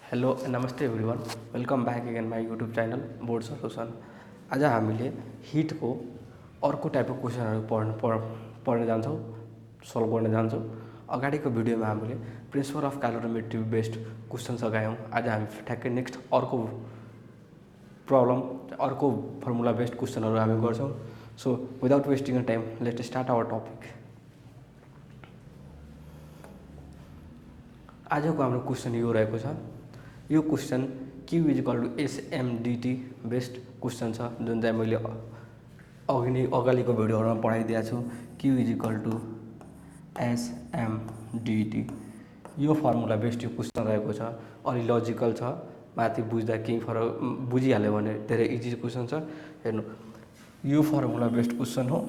Hello नमस्ते everyone, welcome back again my YouTube channel board solution. आज हामीले हिटको अर्को टाइपको क्वेसनहरू पढ्न जान्छौँ, सल्भ गर्न जान्छौँ। अगाडिको भिडियोमा हामीले principal of calorimetry based question सघायौँ। आज हामी ठ्याक्कै नेक्स्ट अर्को प्रब्लम, अर्को फर्मुला बेस्ड क्वेसनहरू हामी गर्छौँ। So without wasting time let start our topic. आजको हाम्रो क्वेसन यो रहेको छ। यो question Q equal to SMDT based question छ, जुन चाहिँ मैले अगाडिको भिडियोहरूमा पढाइदिएको छु। क्यु इजिकल टु एसएमडिटी यो फर्मुला बेस्ड यो क्वेसन रहेको छ। अलि लजिकल छ, माथि बुझ्दा केही फरक बुझिहाल्यो भने धेरै इजी क्वेसन छ। हेर्नु, यो फर्मुला बेस्ड क्वेसन हो।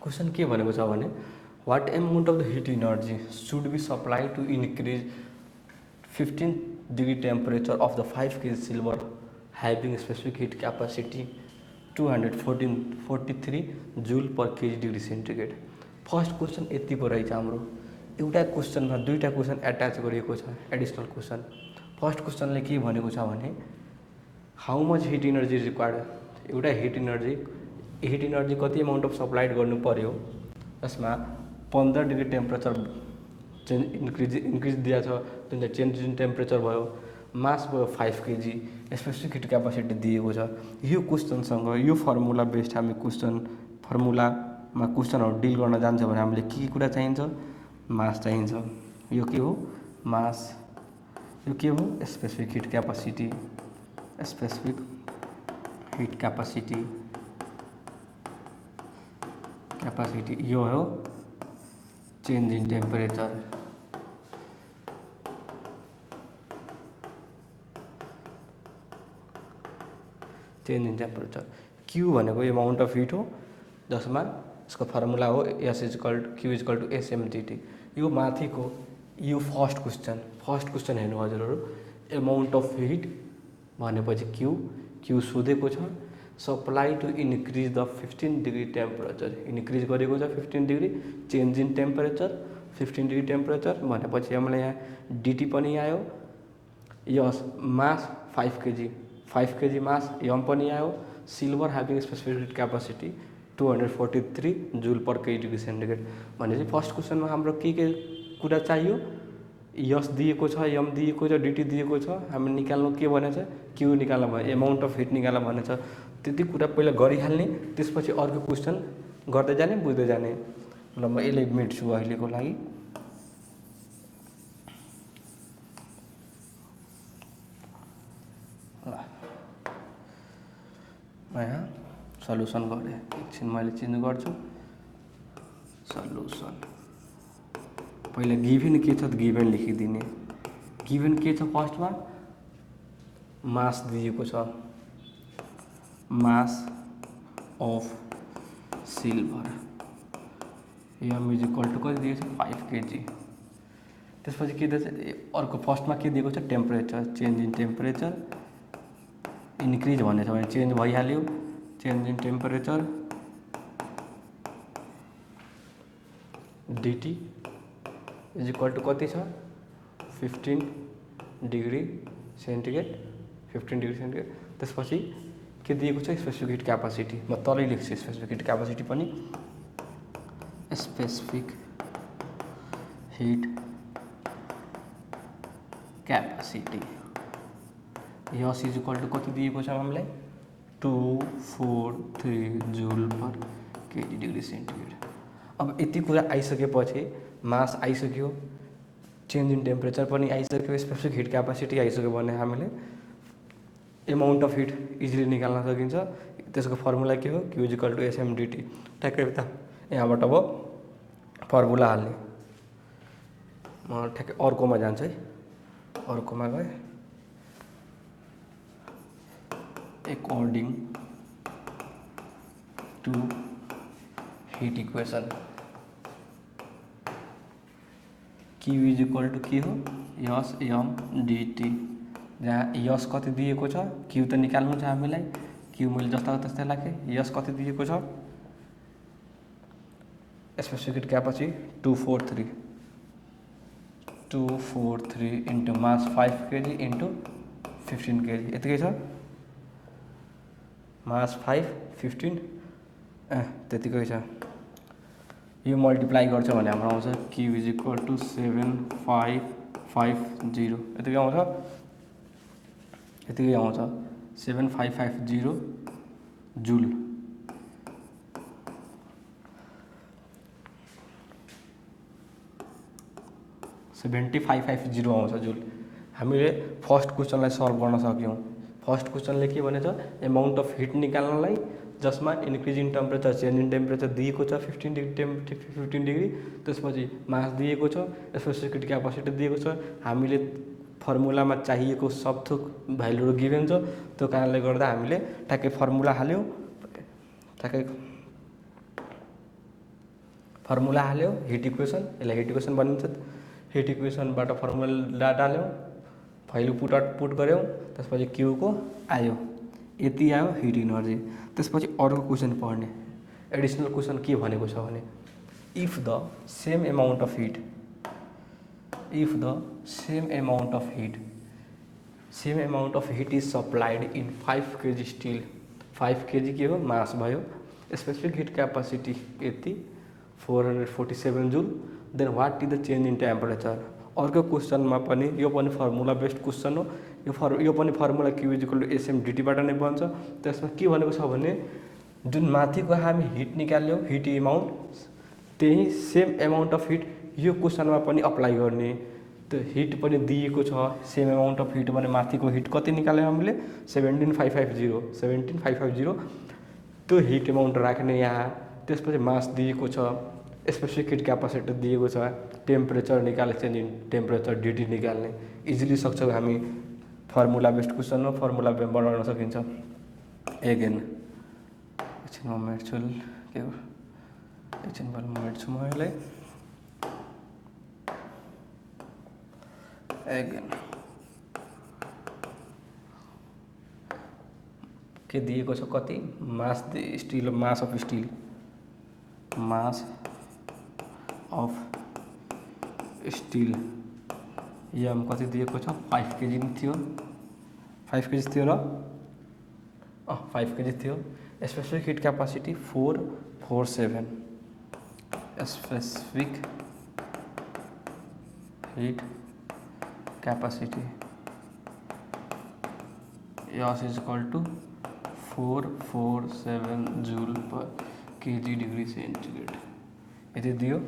क्वेसन के भनेको छ भने what amount of the heat energy should be supply to increase 15 degree temperature of the 5 kg silver having specific heat capacity 243 joule per kg degree centigrade। First question यति पो रहेछ हाम्रो। एउटा क्वेसनमा दुईटा क्वेसन एट्याच गरिएको छ, एडिसनल क्वेसन। फर्स्ट क्वेसनले के भनेको छ भने how much hit energy required. एउटा हिट इनर्जी कति एमाउन्ट अफ सप्लाइड गर्नु पर्यो, जसमा 15 डिग्री टेम्परेचर इन्क्रिज दिएको छ, जुन चाहिँ चेन्ज इन टेम्परेचर भयो। मास भयो 5 kg, स्पेसिफिक हिट क्यापासिटी दिएको छ। यो क्वेसनसँग यो फर्मुला बेस्ड हामी फर्मुलामा क्वेसनहरू डिल गर्न जान्छ भने हामीले के कुरा चाहिन्छ? मास चाहिन्छ। यो के हो? मास। यो के हो? Specific heat capacity. Specific heat capacity यो हो change in temperature. Change in temperature. Q भनेको एमाउन्ट अफ हिट हो, जसमा यसको फर्मुला हो क्यू इजिकल टु एसएमडिटी। यो माथिको यो फर्स्ट क्वेसन हेर्नु हजुरहरू। एमाउन्ट अफ हिट भनेपछि क्यू सोधेको छ। Supply to increase the 15 degree temperature, increase गरेको छ 15 degree. Change in temperature 15 degree temperature भनेपछि हामीलाई यहाँ डिटी पनि आयो। यस मास 5 kg मास यम पनि आयो। Silver having specific heat capacity 243 joule per KG degree centigrade. भनेपछि फर्स्ट क्वेसनमा हाम्रो के कुरा चाहियो? यस दिएको छ, यम दिएको छ, डिटी दिएको छ। हामी निकाल्नु के भनेछ? क्यू निकाल्नु भयो, एमाउन्ट अफ हिट निकाल्नु भनेछ। त्यति कुरा पहिला गरिहाल्ने, त्यसपछि अर्को क्वेसन गर्दै जाने, बुझ्दै जाने। ल म यसलाई मेट्छु अहिलेको लागि। म यहाँ सल्युसन गरेँ, एकछिन मैले चेन्ज गर्छु। सल्युसन पहिला गिभेन के छ त गिभेन लेखिदिने। गिभेन के छ? फर्स्टमा मास दिएको छ, mass of silver M is equal to कति दिएको छ? 5 kg। त्यसपछि के दिएको छ? अर्को फर्स्टमा के दिएको छ? Temperature, change in temperature. Increase भनेछ भने चेन्ज भइहाल्यो, change in temperature DT is equal to कति छ? 15 डिग्री सेन्टिग्रेड। 15 degree centigrade. त्यसपछि के दिएको छ? Specific heat capacity. म तलै लेख्छु स्पेसिफिक हिट क्यापासिटी पनि। Specific heat capacity S is equal to कति दिएको छ हामीलाई? 243 joule per KG degree centigrade. अब यति कुरा आइसकेपछि मास आइसक्यो, चेन्ज इन टेम्परेचर पनि आइसक्यो, स्पेसिफिक हिट क्यापासिटी आइसक्यो भने हामीले एमाउन्ट अफ हिट इजिली निकाल्न सकिन्छ। त्यसको फर्मुला के हो? Q equal to SMDT. ठ्याक्कै त यहाँबाट अब फर्मुला हाल्ने। म ठ्याक्कै अर्कोमा जान्छु है। अर्कोमा गएँ। according to heat equation Q is equal to के हो? यस एम डिटी। जहाँ यस कति दिएको छ, क्यू त निकाल्नु छ हामीलाई। क्यू मैले जस्तो त्यस्तै राखेँ। यस कति दिएको छ? स्पेसिफिक हिट क्यापासिटी 243 243 इन्टु मास 5 kg इन्टु 15 kg यतिकै छ। मास 5 15 त्यतिकै छ। यो मल्टिप्लाई गर्छ भने हाम्रो आउँछ Q = 7550 यतिकै आउँछ 7550 जुल। आउँछ जुल। हामीले फर्स्ट क्वेसनलाई सल्भ गर्न सक्यौँ। फर्स्ट क्वेसनले के भनेछ, एमाउन्ट अफ हिट निकाल्नलाई जसमा increase in temperature change in temperature दिएको छ 15 डिग्री, त्यसपछि मास दिएको छ, स्पेसिफिक क्यापासिटी दिएको छ। हामीले फर्मुलामा चाहिएको सब थोक भ्यालुहरू गिभेन छ। त्यो कारणले गर्दा हामीले ठ्याक्कै फर्मुला हाल्यौँ, हिट इक्वेसन, यसलाई हिट इक्वेसन भनिन्छ। हिट इक्वेसनबाट फर्मुला डाल्यौँ, भ्यालु पुट गऱ्यौँ, त्यसपछि क्यू को आयो, यति आयो हिट इनर्जी। त्यसपछि अर्को क्वेसन पढ्ने एडिसनल क्वेसन के भनेको छ भने, if the same amount of hit is supplied in 5 kg still, 5 kg के हो मास भयो, स्पेसिफिक हिट क्यापासिटी यति 447 joule, then what is the change in temperature. अर्को क्वेसनमा पनि यो पनि फर्मुला बेस्ड क्वेसन हो। यो पनि फर्मुला Q = SMDT नै बन्छ। त्यसमा के भनेको छ भने, जुन माथिको हामी हिट निकाल्यौँ, हिट एमाउन्ट, त्यही सेम एमाउन्ट अफ हिट यो क्वेसनमा पनि अप्लाई गर्ने। त्यो हिट पनि दिएको छ, सेम एमाउन्ट अफ हिट भने माथिको हिट कति निकाल्यौँ हामीले 17550 त्यो हिट एमाउन्ट राख्ने यहाँ। त्यसपछि मास दिएको छ, स्पेसिफिक हिट क्यापासिटी दिएको छ, टेम्परेचर निकाल्ने, चेन्ज इन टेम्परेचर DT निकाल्ने। इजिली सक्छौँ हामी। फर्मुला बेस्ड क्वेसन हो, फर्मुला बनाउन सकिन्छ। एगेन एकछिन म मेट्छु, के हो एकछिन म मेट्छु म यसलाई। एगेन के दिएको छ, कति मास स्टिल, मास अफ स्टिल यम कति दिएको छ 5 kg थियो, 5 kg थियो र 5 kg थियो। Specific heat capacity 447, specific heat capacity यस = 447 joule per kg degree centigrade यति दियो।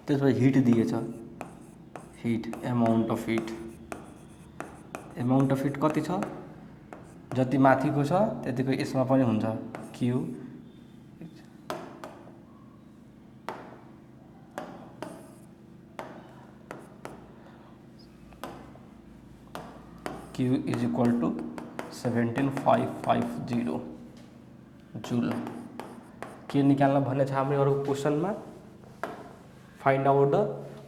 त्यसपछि हिट दिएछ, हिट एमाउन्ट अफ हिट कति छ, जति माथिको छ त्यतिको यसमा पनि हुन्छ। Q = 17550 जुल। के निकाल्न भन्ने छ हाम्रो अरू क्वेसनमा, find out the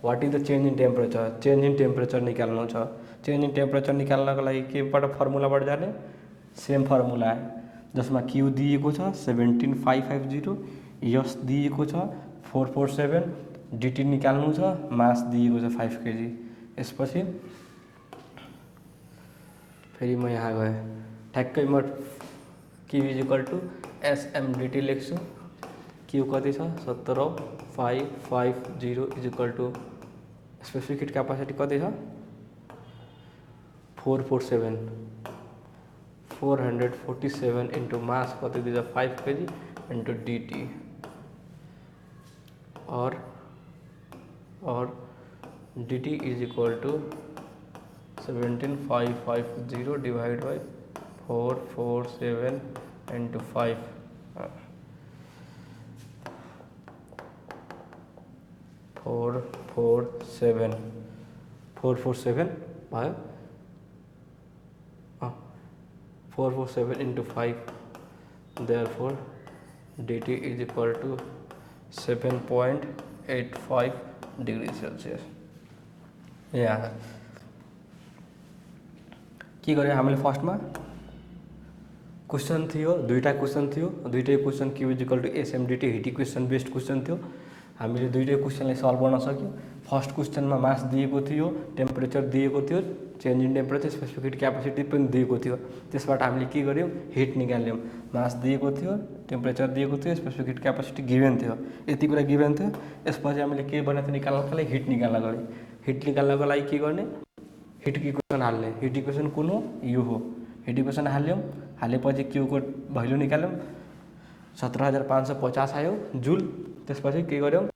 what is the change in temperature. Change in temperature निकाल्नु छ। चेन्ज इन टेम्परेचर निकाल्नको लागि केबाट फर्मुलाबाट जाने, सेम फर्मुला जसमा Q दिएको छ 17550, यस दिएको छ 447, DT निकाल्नु छ, मास दिएको छ 5 kg। यसपछि फेरि म यहाँ गएँ, ठ्याक्कै म Q = SMDT लेख्छु। Q कति छ 17550 स्पेसिफिक हिट क्यापासिटी कति छ 447 इन्टु मास कति दिन्छ 5 kg इन्टु DT और DT = 17550 डिवाइड बाई 447 इन्टु 5 447 भयो 447 into 5, therefore DT = 7.85 degree Celsius. यहाँ के गर्यो हामीले, फर्स्टमा क्वेसन थियो, दुईटा क्वेसन थियो, दुईटै question Q = SMDT hit equation based question थियो। हामीले दुईटै क्वेसनलाई सल्भ गर्न सक्यौँ। फर्स्ट क्वेसनमा मास दिएको थियो, टेम्परेचर दिएको थियो, change in temperature, specific heat capacity पनि दिएको थियो। त्यसबाट हामीले के गर्यौँ, हिट निकाल्यौँ। मास दिएको थियो, टेम्परेचर दिएको थियो, स्पेसिफिक हिट क्यापासिटी गिभन थियो, यति कुरा गिभन थियो। यसपछि हामीले के बनाएको थियो निकाल्नको लागि, हिट निकाल्नको लागि। हिट निकाल्नको लागि के गर्ने, हिट इक्वेसन हाल्ने। हिट इक्वेसन कुन हो, यो हो। हिट इक्वेसन हाल्यौँ, हालेपछि क्यूको भ्यालु निकाल्यौँ, 17,550 आयो जुल। त्यसपछि के गर्यौँ,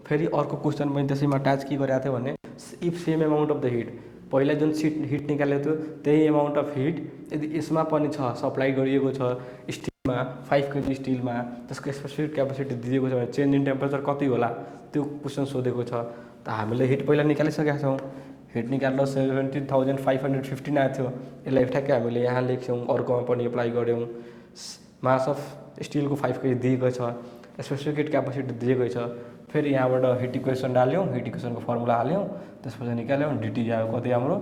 फेरि अर्को क्वेसन पनि त्यसैमा अट्याच के गरेको थियो भने, if same amount of the hit, पहिला जुन हिट निकालेको थियो त्यही एमाउन्ट अफ हिट यदि यसमा पनि छ, सप्लाई गरिएको छ स्टिलमा 5 kg स्टिलमा, त्यसको स्पेसिफिक क्यापासिटी दिएको छ भने चेन्ज इन टेम्परेचर कति होला, त्यो क्वेसन सोधेको छ। त हामीले हिट पहिला निकालिसकेका छौँ। हिट निकाल्दा 17,515 आएको थियो। यसलाई ठ्याक्कै हामीले यहाँ लेख्छौँ, अर्कोमा पनि एप्लाई गऱ्यौँ। मास अफ स्टिलको 5 kg दिएको छ, स्पेसिफिक हिट क्यापासिटी दिएकै छ। फेरि यहाँबाट हिट इक्वेसन डाल्यौँ, हिट इक्वेसनको फर्मुला हाल्यौँ, त्यसपछि निकाल्यौँ। डिटी आयो कति हाम्रो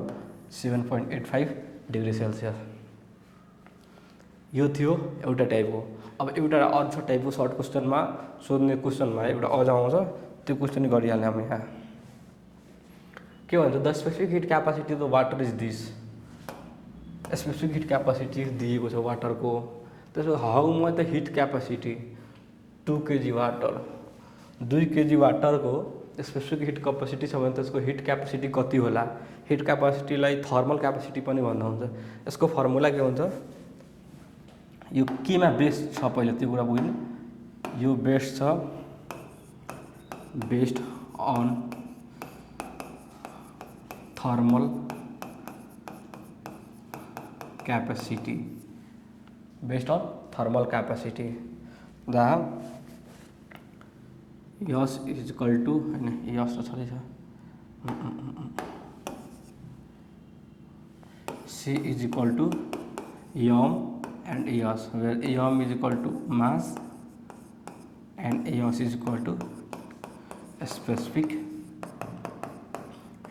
7.85 डिग्री सेल्सियस। यो थियो एउटा टाइपको। अब एउटा अर्को टाइपको सर्ट क्वेसनमा सोध्ने क्वेसनमा एउटा अझ आउँछ, त्यो क्वेसन गरिहाल्ने हामी यहाँ। के भन्छ, the specific heat capacity of the water is this. Specific heat capacity दिएको छ वाटरको। त्यसो how much the heat capacity, 2 kg water. 2 kg वाटरको स्पेसिफिक हिट क्यापासिटी छ भने त्यसको हिट क्यापासिटी कति होला। हिट क्यापासिटीलाई थर्मल क्यापासिटी पनि भन्दा हुन्छ। यसको फर्मुला के हुन्छ, यो केमा बेस्ड छ पहिला त्यो कुरा बुझ्नु। यो बेस्ड छ based on thermal capacity, based on thermal capacity, जहाँ यस इज इक्वल टू, होइन यस त छँदैछ, C is equal to M and S, where M is equal to mass and S is equal to specific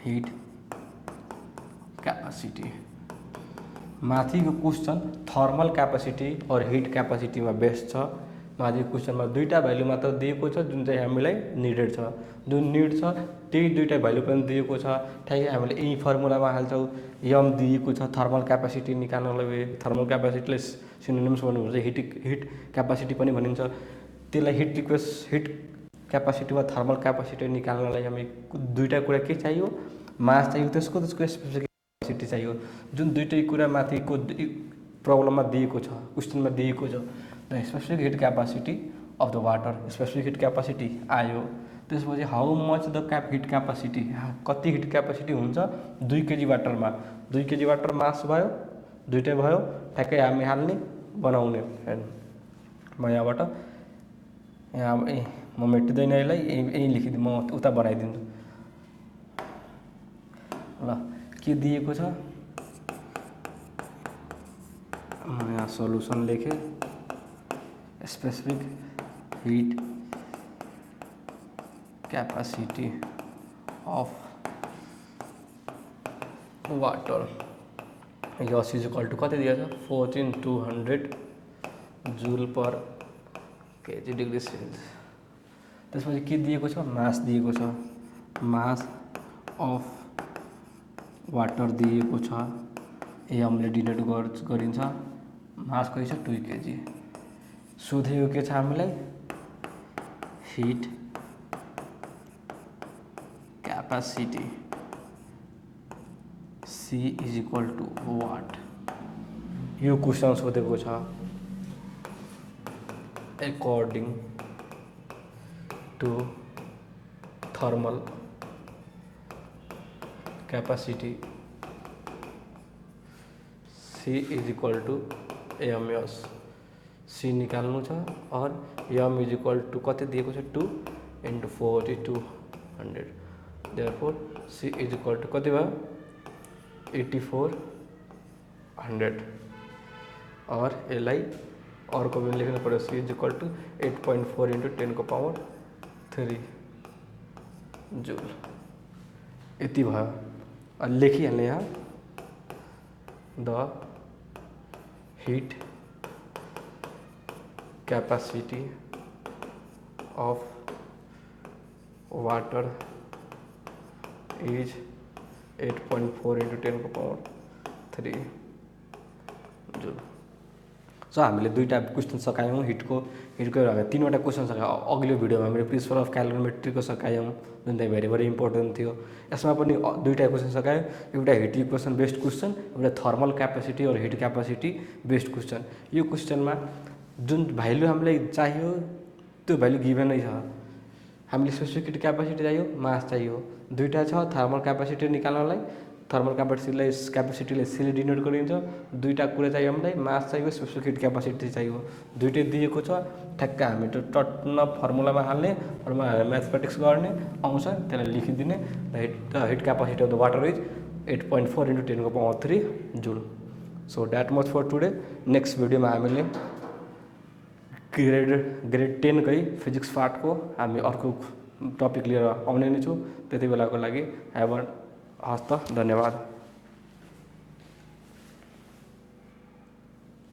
heat capacity. माथिको question thermal capacity और heat क्यापासिटीमा based छ। माथिको क्वेसनमा दुईवटा value मात्र दिएको छ जुन चाहिँ हामीलाई निडेड छ। जुन निड छ त्यही दुईवटा भ्यालु पनि दिएको छ। ठ्याक्कै हामीले यही फर्मुलामा हाल्छौँ। यम दिएको छ थर्मल क्यापासिटी निकाल्नलाई, थर्मल क्यापासिटीलाई सिनोनिम्स भन्नुहुन्छ हिट क्यापासिटी पनि भनिन्छ। त्यसलाई हिट क्यापासिटी वा थर्मल क्यापासिटी निकाल्नलाई हामी दुईवटा कुरा के चाहियो, मास चाहियो, त्यसको स्पेसिफिक क्यापासिटी चाहियो। जुन दुईटै कुरा माथिको प्रब्लममा दिएको छ, क्वेसनमा दिएको छ। The specific heat capacity of the water, specific heat capacity आयो। त्यसपछि how much the heat capacity, कति हिट क्यापासिटी हुन्छ 2 kg वाटरमा। 2 kg वाटर मास भयो, दुइटै भयो, ठ्याक्कै हामी हाल्ने बनाउने। म यहाँबाट यहाँ म मेटिँदैन यसलाई, यहीँ लेखिदिनु, म उता बनाइदिन्छु ल। के दिएको छ, म यहाँ सल्युसन लेखेँ। Specific heat capacity of water यस इज इक्वल टू कति दिएको छ 14,200 joule per KG degree Celsius. त्यसपछि के दिएको छ, मास दिएको छ। मास अफ वाटर दिएको छ, एमले डिनोट गरिन्छ। मास कति छ 2 kg। सोधेको के छ हामीलाई, heat capacity C is equal to what. यो क्वेसन सोधेको छ। According to thermal capacity C is equal to M S. C निकाल्नु छ और एम इज इक्वल टू कति दिएको छ 2 × 4200। Therefore C is equal to कति भयो 8400 और यसलाई अर्को पनि लेख्नु पर्यो। C is equal to 8.4 × 10⁻³ joule. यति भयो। लेखिहाल्ने यहाँ the heat capacity of water is 8.4 × 10⁻³ joule. So हामीले दुईवटा क्वेसन सकायौँ हिटको तीनवटा क्वेसन सकायौँ। अघिल्लो भिडियोमा हामीले प्रिन्सिपल अफ क्यालोरीमेट्रीको सकायौँ जुन चाहिँ भेरी इम्पोर्टेन्ट थियो। यसमा पनि दुईवटा क्वेसन सकायौँ, एउटा हिट इक्वेसन बेस्ड क्वेसन, एउटा थर्मल क्यापेसिटी और हिट क्यापेसिटी बेस्ड क्वेसन। यो क्वेसनमा जुन भ्यालु हामीलाई चाहियो त्यो भ्यालु गिभनै छ। हामीले स्पेसिफिक हिट क्यापेसिटी चाहियो, मास चाहियो, दुईवटा छ। थर्मल क्यापेसिटी निकाल्नलाई थर्मल क्यापेसिटीलाई सीले डिनोट गरिन्छ। दुईवटा कुरा चाहियो हामीलाई, मास चाहियो, स्पेसिफिक हिट क्यापेसिटी चाहियो, दुईटै दिएको छ। ठ्याक्क हामी त्यो टट्न फर्मुलामा हाल्ने, फर्मुला म्याथमेटिक्स गर्ने आउँछ, त्यसलाई लेखिदिने। Heat capacity of the water is 8.4 × 10⁻³ joule. So that much for today. Next भिडियोमा हामीले ग्रेड 10कै फिजिक्स पार्टको हामी अर्को टपिक लिएर आउने नै छु। त्यति बेलाको लागि हस् त, धन्यवाद।